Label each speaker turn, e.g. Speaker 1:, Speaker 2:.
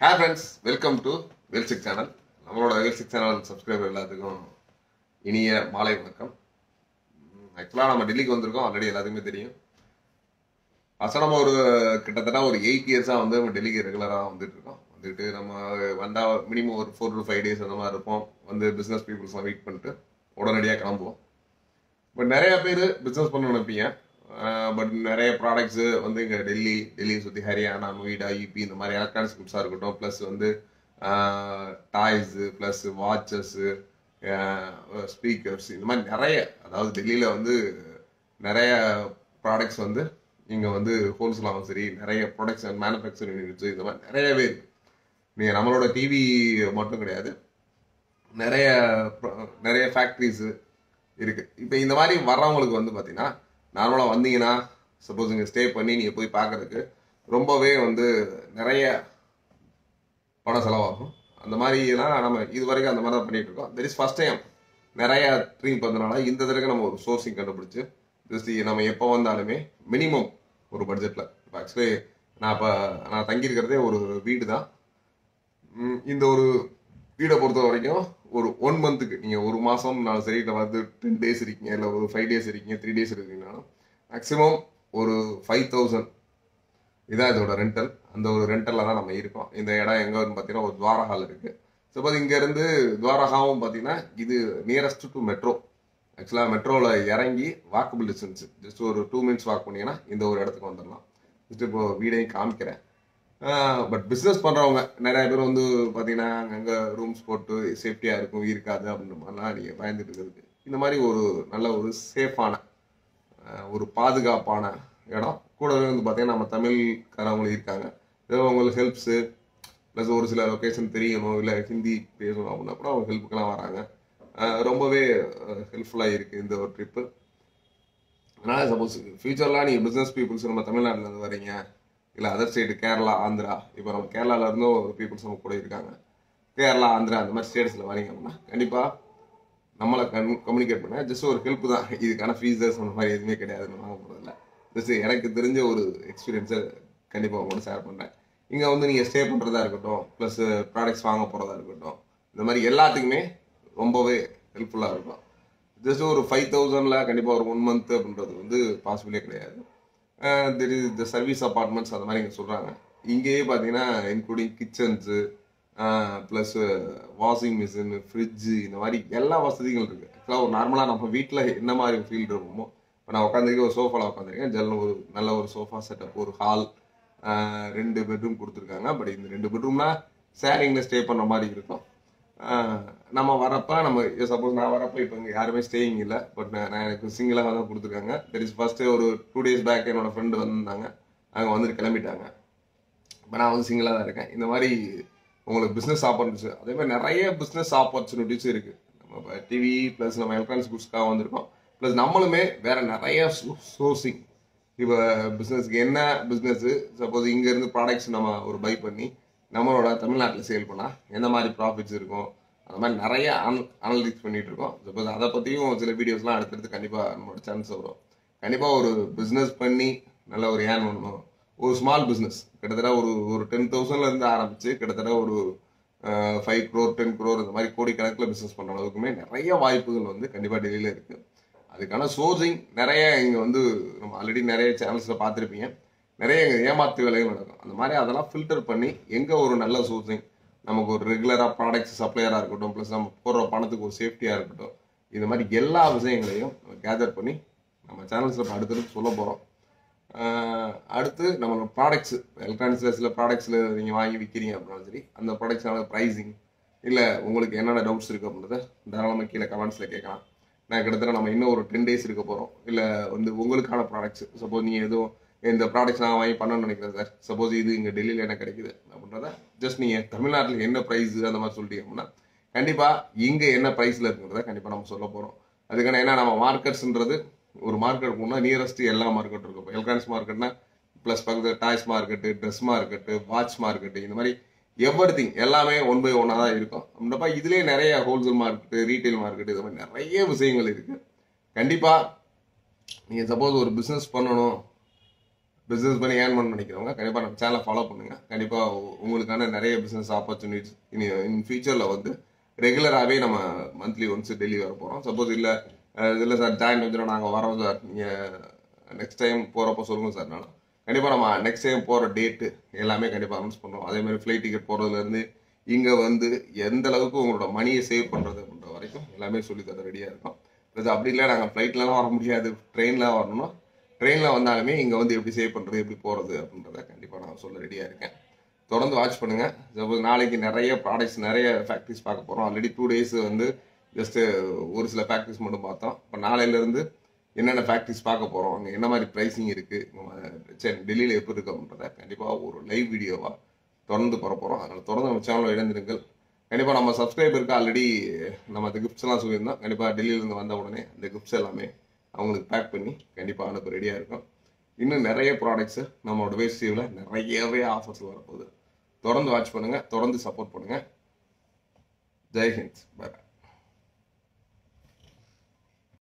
Speaker 1: Hi friends, welcome to Wellsick channel. நம்மளோட Wellsick channel subscriber எல்லாத்துக்கும் இனிய மாலை வணக்கம். ஆக்சுவலாக நம்ம டெல்லிக்கு வந்திருக்கோம், ஆல்ரெடி எல்லாத்துக்குமே தெரியும். நம்ம ஒரு கிட்டத்தட்ட ஒரு 8 இயர்ஸாக வந்து நம்ம டெல்லிக்கு ரெகுலராக வந்துட்டு இருக்கோம். வந்துட்டு நம்ம வந்தால் மினிமம் ஒரு 4 to 5 days அந்த மாதிரி இருப்போம். வந்து பிஸ்னஸ் பீப்புள்ஸ்லாம் வெயிட் பண்ணிட்டு உடனடியாக கிளம்புவோம். பட் நிறைய பேர் பிஸ்னஸ் பண்ண நினைப்பீங்க. பட் நிறைய ப்ராடக்ட்ஸு வந்து இங்கே டெல்லியை சுற்றி ஹரியானா, நொய்டா, யூபி இந்த மாதிரி எலக்ட்ரானிக்ஸ் குட்ஸாக இருக்கட்டும், ப்ளஸ் வந்து டாய்ஸு, ப்ளஸ் வாட்சஸ்ஸு, ஸ்பீக்கர்ஸ், இந்த மாதிரி நிறைய, அதாவது டெல்லியில் வந்து நிறைய ப்ராடக்ட்ஸ் வந்து இங்கே வந்து ஹோல்சேலாகவும் சரி, நிறைய ப்ராடக்ட்ஸ் அண்ட் மேனுஃபேக்சரிங் யூனிட்ஸு இந்த மாதிரி நிறையவே இருக்குது. நீங்கள் நம்மளோட டிவி மட்டும் கிடையாது, நிறைய ஃபேக்ட்ரிஸு இருக்குது. இப்போ இந்த மாதிரி வர்றவங்களுக்கு வந்து பார்த்தீங்கன்னா, நார்மலாக வந்தீங்கன்னா சப்போஸ் இங்கே ஸ்டே பண்ணி நீங்கள் போய் பார்க்கறதுக்கு ரொம்பவே வந்து நிறைய பணம் செலவாகும். அந்த மாதிரிலாம் நம்ம இது வரைக்கும் அந்த மாதிரி தான் பண்ணிட்டு இருக்கோம். தெர் இஸ் ஃபர்ஸ்ட் டைம் நிறைய ட்ரீம் பண்ணதுனால இந்த தடவை நம்ம ஒரு சோர்சிங் கண்டுபிடிச்சு ஜஸ்ட் நம்ம எப்போ வந்தாலுமே மினிமம் ஒரு பட்ஜெட்டில். இப்போ ஆக்சுவலி நான் தங்கியிருக்கிறதே ஒரு வீடு தான். இந்த ஒரு வீடை பொறுத்த வரைக்கும் ஒரு 1 monthக்கு நீங்கள் ஒரு மாதம்னாலும் சரி, இல்லை வந்து 10 days இருக்கீங்க, இல்லை ஒரு 5 days இருக்கீங்க, 3 days இருக்கீங்கனாலும் மேக்ஸிமம் ஒரு 5,000 இதான் இதோட ரெண்டல். அந்த ஒரு ரெண்டலில் தான் நம்ம இருக்கோம். இந்த இடம் எங்கே வருன்னு பார்த்தீங்கன்னா ஒரு துவாரகால் இருக்குது. சப்போஸ் இங்கேருந்து துவாரகாவும் பார்த்தீங்கன்னா இது நியரஸ்ட் டு மெட்ரோ. ஆக்சுவலாக மெட்ரோவில் இறங்கி வாக்கபிள் டிஸ்டன்ஸ் ஜஸ்ட் ஒரு 2 minutes வாக் பண்ணிங்கன்னா இந்த ஒரு இடத்துக்கு வந்துடலாம். ஜஸ்ட் இப்போ வீடையும் காமிக்கிறேன். பட் பிஸ்னஸ் பண்ணுறவங்க நிறைய பேர் வந்து பார்த்தீங்கன்னா அங்கங்கே ரூம்ஸ் போட்டு சேஃப்டியாக இருக்கும் இருக்காது அப்படின்ற மாதிரிலாம் நீங்கள் பயந்துட்டு இருக்கிறதுக்கு இந்த மாதிரி ஒரு நல்ல ஒரு சேஃபான ஒரு பாதுகாப்பான இடம். கூடவே வந்து பார்த்தீங்கன்னா நம்ம தமிழ்காரவங்களும் இருக்காங்க. ஏதோ உங்களுக்கு ஹெல்ப்ஸு ப்ளஸ் ஒரு சில லொக்கேஷன் தெரியணும், இல்லை ஹிந்தி பேசணும் அப்படின்னா கூட அவங்க ஹெல்ப்புக்கெல்லாம் வராங்க. ரொம்பவே ஹெல்ப்ஃபுல்லாக இருக்குது இந்த ஒரு ட்ரிப்பு. அதனால் சப்போஸ் ஃபியூச்சர்லாம் நீங்கள் பிஸ்னஸ் பீப்புள்ஸ் நம்ம தமிழ்நாட்டிலேருந்து வரீங்க, இல்லை அதர் ஸ்டேட்டு கேரளா, ஆந்திரா, இப்போ நம்ம கேரளாவிலேருந்தும் ஒரு பீப்புள்ஸ் நம்ம கூட இருக்காங்க, கேரளா, ஆந்திரா அந்த மாதிரி ஸ்டேட்ஸில் வரீங்க அப்படின்னா கண்டிப்பாக நம்மளை கம்யூனிகேட் பண்ண ஜஸ்ட் ஒரு ஹெல்ப் தான். இதுக்கான ஃபீஸஸ் அந்த மாதிரி எதுவுமே கிடையாது, வாங்க போகிறதில்ல. ஜஸ்ட் எனக்கு தெரிஞ்ச ஒரு எக்ஸ்பீரியன்ஸை கண்டிப்பாக உங்களோட ஷேர் பண்ணுறேன். இங்கே வந்து நீங்கள் ஸ்டே பண்ணுறதா இருக்கட்டும், ப்ளஸ் ப்ராடக்ட்ஸ் வாங்க போகிறதா இருக்கட்டும், இந்த மாதிரி எல்லாத்துக்குமே ரொம்பவே ஹெல்ப்ஃபுல்லாக இருக்கும். ஜஸ்ட் ஒரு 5,000ல் கண்டிப்பாக ஒரு 1 month அப்படின்றது வந்து பாசிபிளே கிடையாது. There is the service apartments அந்த மாதிரி இங்கே சொல்கிறாங்க. இங்கேயே பார்த்தீங்கன்னா including kitchens, plus washing machine, fridge, இந்த மாதிரி எல்லா வசதிகளும் இருக்குது. ஆக்சுவலாக ஒரு நார்மலாக நம்ம வீட்டில் என்ன மாதிரி ஃபீல் இருக்குமோ, இப்போ நான் உட்காந்துருக்கேன், ஒரு சோஃபாவில் உட்காந்துருக்கேன், ஒரு நல்ல ஒரு சோஃபா செட்டப், ஒரு ஹால், 2 bedroom கொடுத்துருக்காங்க. பட் இந்த 2 bedroomனா ஷேரிங்கில் ஸ்டே பண்ணுற மாதிரி இருக்கும். நம்ம வரப்போ சப்போஸ் நான் வரப்போ இப்போ இங்கே யாருமே ஸ்டேயிங் இல்லை, பட் நான் எனக்கு சிங்கிளாக தான் கொடுத்துருக்காங்க. தெர் இஸ் ஃபஸ்ட்டு ஒரு 2 days பேக் என்னோட ஃப்ரெண்டு வந்திருந்தாங்க, அவங்க வந்துட்டு கிளம்பிட்டாங்க. இப்போ நான் வந்து சிங்கிளாக தான் இருக்கேன். இந்த மாதிரி உங்களுக்கு பிஸ்னஸ் ஆப்பர்ச்சுனிட்டிஸ், அதே மாதிரி நிறைய பிஸ்னஸ் ஆப்பர்ச்சுனிட்டிஸ் இருக்குது. நம்ம இப்போ டிவி ப்ளஸ் நம்ம எலக்ட்ரானிக்ஸ் குட்ஸ்க்காக வந்திருக்கோம், ப்ளஸ் நம்மளுமே வேறு நிறைய சோர்சிங். இப்போ பிஸ்னஸ்க்கு என்ன பிஸ்னஸ்ஸு, சப்போஸ் இங்கேருந்து ப்ராடக்ட்ஸ் நம்ம ஒரு பை பண்ணி நம்மளோட தமிழ்நாட்டில் சேல் பண்ணால் எந்த மாதிரி ப்ராஃபிட்ஸ் இருக்கும், அந்த மாதிரி நிறைய அனலிட்டிக்ஸ் பண்ணிகிட்டு இருக்கோம். சப்போஸ் அதை பற்றியும் சில வீடியோஸ்லாம் அடுத்தடுத்து கண்டிப்பாக நம்மளோட சேனல்ஸ் வரும். கண்டிப்பாக ஒரு பிஸ்னஸ் பண்ணி நல்ல ஒரு ஏர்ன் பண்ணணும். ஒரு ஸ்மால் பிஸ்னஸ் கிட்டத்தட்ட ஒரு 10,000லேருந்து ஆரம்பித்து கிட்டத்தட்ட ஒரு 5 crore 10 crore இந்த மாதிரி கோடிக்கணக்கில் பிஸ்னஸ் பண்ணுற அளவுக்குமே நிறைய வாய்ப்புகள் வந்து கண்டிப்பாக டெல்லியில் இருக்குது. அதுக்கான சோர்சிங் நிறைய இங்கே வந்து நம்ம ஆல்ரெடி நிறைய சேனல்ஸில் பார்த்துருப்பீங்க. நிறைய ஏமாத்து வேலைகள் நடக்கும். அந்த மாதிரி அதெல்லாம் ஃபில்டர் பண்ணி எங்கே ஒரு நல்ல சோர்சிங், நமக்கு ஒரு ரெகுலராக ப்ராடக்ட்ஸ் சப்ளையராக இருக்கட்டும், ப்ளஸ் நம்ம போடுற பணத்துக்கு ஒரு சேஃப்டியாக இருக்கட்டும், இந்த மாதிரி எல்லா விஷயங்களையும் நம்ம கேதர் பண்ணி நம்ம சேனல்ஸில் அடுத்தடுத்து சொல்ல போகிறோம். அடுத்து நம்மளோட ப்ராடக்ட்ஸு, எலக்ட்ரானிக்ஸில் சில ப்ராடக்ட்ஸில் நீங்கள் வாங்கி விற்கிறீங்க அப்படின்னாலும் சரி, அந்த ப்ராடக்ட்ஸான ப்ரைஸிங், இல்லை உங்களுக்கு என்னென்ன டவுட்ஸ் இருக்குது அப்படின்றத தாராளமாக கீழே கமெண்ட்ஸில் கேட்கலாம். நான் கிட்டத்தட்ட நம்ம இன்னும் ஒரு 10 days இருக்க போகிறோம். இல்லை வந்து உங்களுக்கான ப்ராடக்ட்ஸ், சப்போஸ் நீங்கள் எதுவும் இந்த ப்ராடக்ட்ஸ் நான் வாங்கி பண்ணணும்னு நினைக்கிறேன் சார், சப்போஸ் இது இங்கே டெல்லியில் என்ன கிடைக்குது அப்படின்றத ஜஸ்ட் நீங்கள் தமிழ்நாட்டில் என்ன ப்ரைஸு அந்த மாதிரி சொல்லிட்டீங்க அப்படின்னா கண்டிப்பாக இங்கே என்ன ப்ரைஸில் இருக்குன்றத கண்டிப்பாக நம்ம சொல்ல போகிறோம். அதுக்கான ஏன்னா நம்ம மார்க்கெட்ஸ்ன்றது ஒரு மார்க்கெட் போனால் நியரஸ்ட் எல்லா மார்க்கெட் இருக்கும். இப்போ எலக்ட்ரானிக்ஸ் மார்க்கெட்னா ப்ளஸ் பக்கத்தில் toys market, dress market, watch market, இந்த மாதிரி எவ்ரிதிங் எல்லாமே 1 by 1 தான் இருக்கும். அப்படின்றப்ப இதுலேயே நிறைய ஹோல்சேல் மார்க்கெட்டு, ரீட்டைல் மார்க்கெட்டு, இது மாதிரி நிறைய விஷயங்கள் இருக்குது. கண்டிப்பாக நீங்கள் சப்போஸ் ஒரு பிஸ்னஸ் பண்ணணும், பிஸ்னஸ் பண்ணி ஏர்ன் பண்ண நினைக்கிறவங்க கண்டிப்பாக நம்ம சேனலை ஃபாலோ பண்ணுங்கள். கண்டிப்பாக உங்களுக்கான நிறைய பிஸ்னஸ் ஆப்பர்ச்சுனிட்டிஸ் இன் ஃபியூச்சரில் வந்து ரெகுலராகவே நம்ம மந்த்லி ஒன்ஸ் டெல்லி வர போகிறோம். சப்போஸ் இல்லை சார் ஜாயின் வந்துடும் நாங்கள் வரோம் சார், நீங்கள் நெக்ஸ்ட் டைம் போகிறப்போ சொல்லுங்கள் சார்னாலும் கண்டிப்பாக நம்ம நெக்ஸ்ட் டைம் போகிற டேட்டு எல்லாமே கண்டிப்பாக அனௌன்ஸ் பண்ணுறோம். அதேமாதிரி ஃப்ளைட் டிக்கெட் போகிறதுலேருந்து இங்கே வந்து எந்த அளவுக்கு உங்களோட மணியை சேவ் பண்ணுறது அப்படின்ற வரைக்கும் எல்லாமே சொல்லி தர ரெடியாக இருக்கும். ப்ளஸ் அப்படி இல்லை நாங்கள் ஃப்ளைட்லலாம் வர முடியாது, ட்ரெயினில் வரணும்னா ட்ரெயினில் வந்தாலுமே இங்கே வந்து எப்படி சேவ் பண்ணுறது எப்படி போகிறது அப்படின்றத கண்டிப்பாக நான் சொல்ல ரெடியாக இருக்கேன். தொடர்ந்து வாட்ச் பண்ணுங்கள். சப்போஸ் நாளைக்கு நிறைய ப்ராடக்ட்ஸ் நிறைய ஃபேக்ட்ரிஸ் பார்க்க போகிறோம். ஆல்ரெடி 2 days வந்து ஜஸ்ட்டு ஒரு சில ஃபேக்ட்ரிஸ் மட்டும் பார்த்தோம். இப்போ நாளையிலேருந்து என்னென்ன ஃபேக்ட்ரிஸ் பார்க்க போகிறோம், அங்கே என்ன மாதிரி ப்ரைஸிங் இருக்குது, சரி டெல்லியில் எப்படி இருக்குது அப்படின்றத கண்டிப்பாக ஒரு லைவ் வீடியோவாக தொடர்ந்து போகிற போகிறோம். அதனால் தொடர்ந்து நம்ம சேனலில் இணைந்திருங்கள். கண்டிப்பாக நம்ம சப்ஸ்கிரைபருக்கு ஆல்ரெடி நம்ம அந்த கிஃப்ட்ஸ்லாம் சொல்லியிருந்தோம். கண்டிப்பாக டெல்லியிலேருந்து வந்த உடனே அந்த கிஃப்ட்ஸ் எல்லாமே அவங்களுக்கு பேக் பண்ணி கண்டிப்பாக அனுப்ப ரெடியாக இருக்கும். இன்னும் நிறைய ப்ராடக்ட்ஸு நம்மளோட வேஸ்டிவில் நிறையவே ஆஃபர்ஸ் வரப்போகுது. தொடர்ந்து வாட்ச் பண்ணுங்கள், தொடர்ந்து சப்போர்ட் பண்ணுங்கள். ஜெய்ஹிந்த். பாய்.